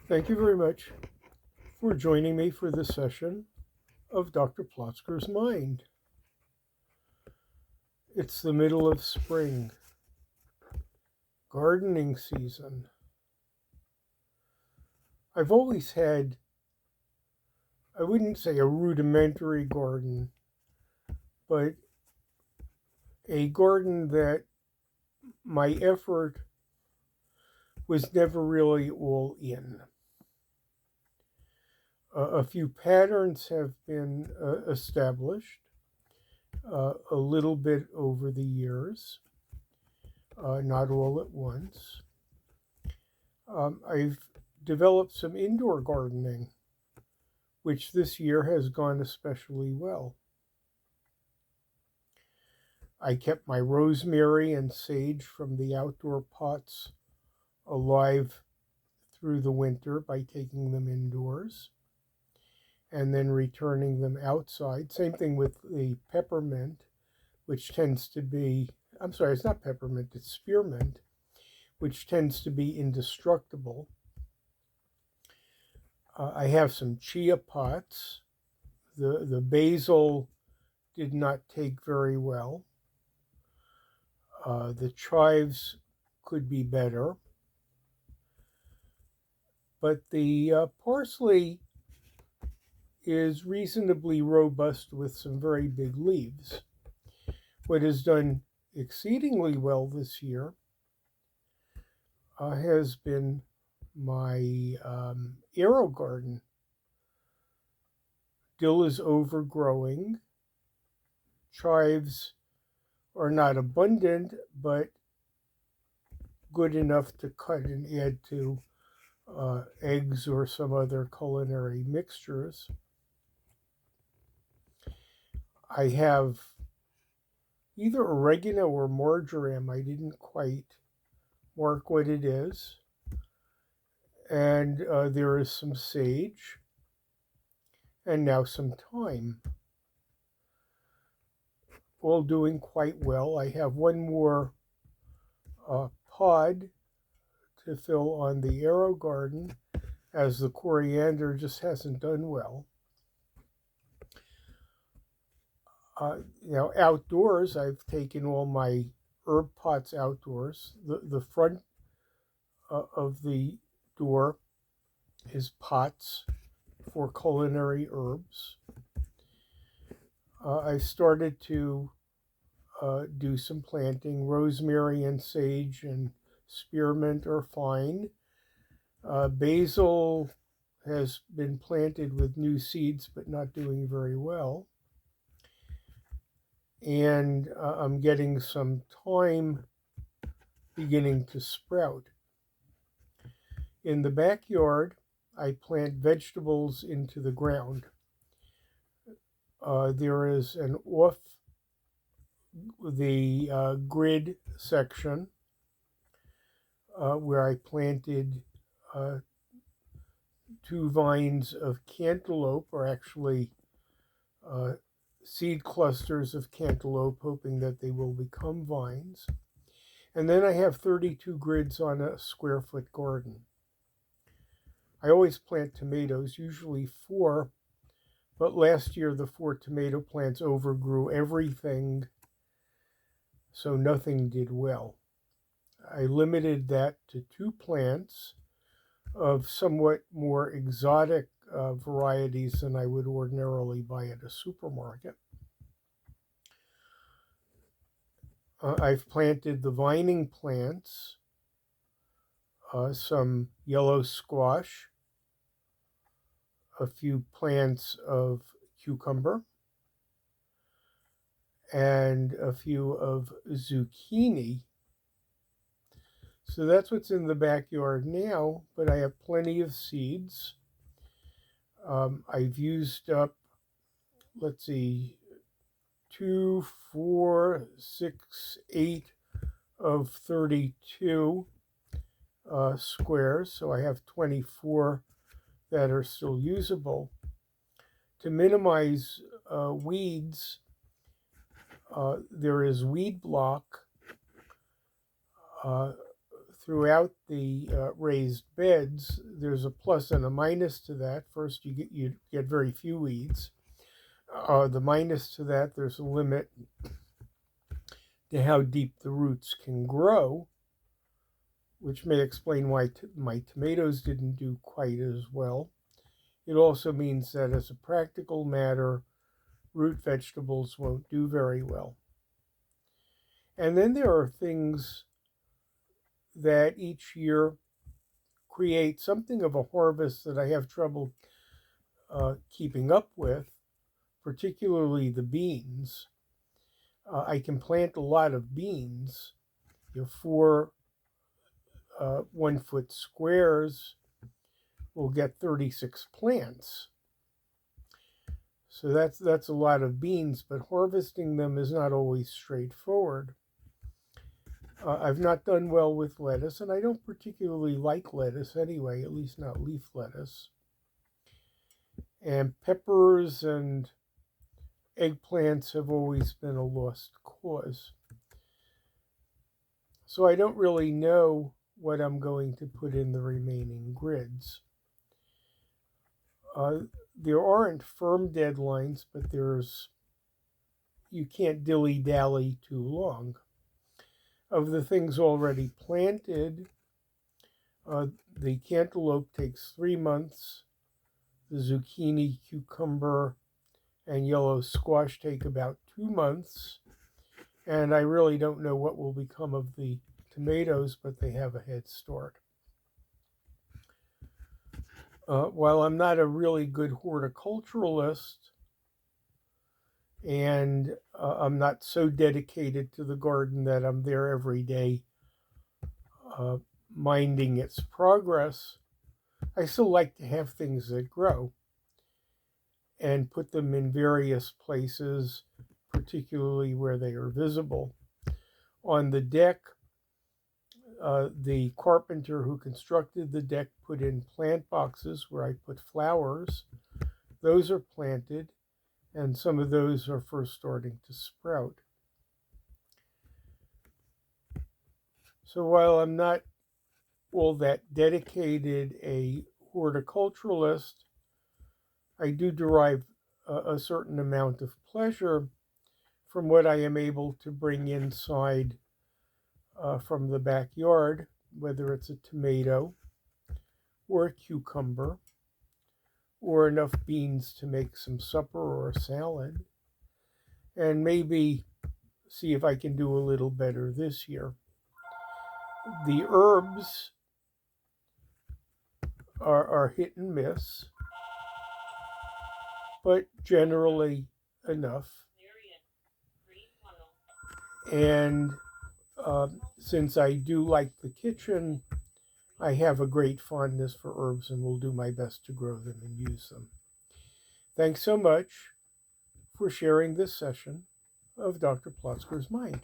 Thank you very much for joining me for this session of Dr. Plotzker's Mind. It's the middle of spring, gardening season. I've always had, I wouldn't say a rudimentary garden, but a garden that my effort was never really all in. A few patterns have been established a little bit over the years, not all at once. I've developed some indoor gardening, which this year has gone especially well. I kept my rosemary and sage from the outdoor pots alive through the winter by taking them indoors and then returning them outside. Same thing with the peppermint, which tends to be, I'm sorry, it's not peppermint, it's spearmint, which tends to be indestructible. I have some chia pots. The basil did not take very well. The chives could be better. But the parsley is reasonably robust with some very big leaves. What has done exceedingly well this year has been my arrow garden. Dill is overgrowing. Chives are not abundant, but good enough to cut and add to eggs or some other culinary mixtures. I have either oregano or marjoram. I didn't quite mark what it is. And there is some sage and now some thyme. All doing quite well. I have one more pod to fill on the arrow garden, as the coriander just hasn't done well. Outdoors, I've taken all my herb pots outdoors. The front of the door is pots for culinary herbs. I started to do some planting. Rosemary and sage and spearmint are fine. Basil has been planted with new seeds but not doing very well. And I'm getting some thyme beginning to sprout. In the backyard, I plant vegetables into the ground. There is an off the grid section where I planted 2 vines of cantaloupe, or actually seed clusters of cantaloupe, hoping that they will become vines. And then I have 32 grids on a square foot garden. I always plant tomatoes, usually 4, but last year the 4 tomato plants overgrew everything, so nothing did well. I limited that to 2 plants of somewhat more exotic varieties than I would ordinarily buy at a supermarket. I've planted the vining plants, some yellow squash, a few plants of cucumber, and a few of zucchini. So that's what's in the backyard now, but I have plenty of seeds. I've used up, 2, 4, 6, 8 of 32 squares, so I have 24 that are still usable. To minimize weeds, there is weed block throughout the raised beds, there's a plus and a minus to that. First, you get very few weeds. The minus to that, there's a limit to how deep the roots can grow, which may explain why my tomatoes didn't do quite as well. It also means that as a practical matter, root vegetables won't do very well. And then there are things that each year create something of a harvest that I have trouble keeping up with, particularly the beans. I can plant a lot of beans. 4 1-foot squares will get 36 plants. So that's a lot of beans, but harvesting them is not always straightforward. I've not done well with lettuce, and I don't particularly like lettuce anyway, at least not leaf lettuce. And peppers and eggplants have always been a lost cause. So I don't really know what I'm going to put in the remaining grids. There aren't firm deadlines, but you can't dilly-dally too long. Of the things already planted, the cantaloupe takes 3 months. The zucchini, cucumber, and yellow squash take about 2 months. And I really don't know what will become of the tomatoes, but they have a head start. While I'm not a really good horticulturalist, and I'm not so dedicated to the garden that I'm there every day minding its progress, I still like to have things that grow and put them in various places, particularly where they are visible. On the deck, the carpenter who constructed the deck put in plant boxes where I put flowers. Those are planted, and some of those are first starting to sprout. So while I'm not all that dedicated a horticulturalist, I do derive a certain amount of pleasure from what I am able to bring inside from the backyard, whether it's a tomato or a cucumber or enough beans to make some supper or a salad, and maybe see if I can do a little better this year. The herbs are hit and miss, but generally enough. And since I do like the kitchen, I have a great fondness for herbs and will do my best to grow them and use them. Thanks so much for sharing this session of Dr. Plotzker's Mind.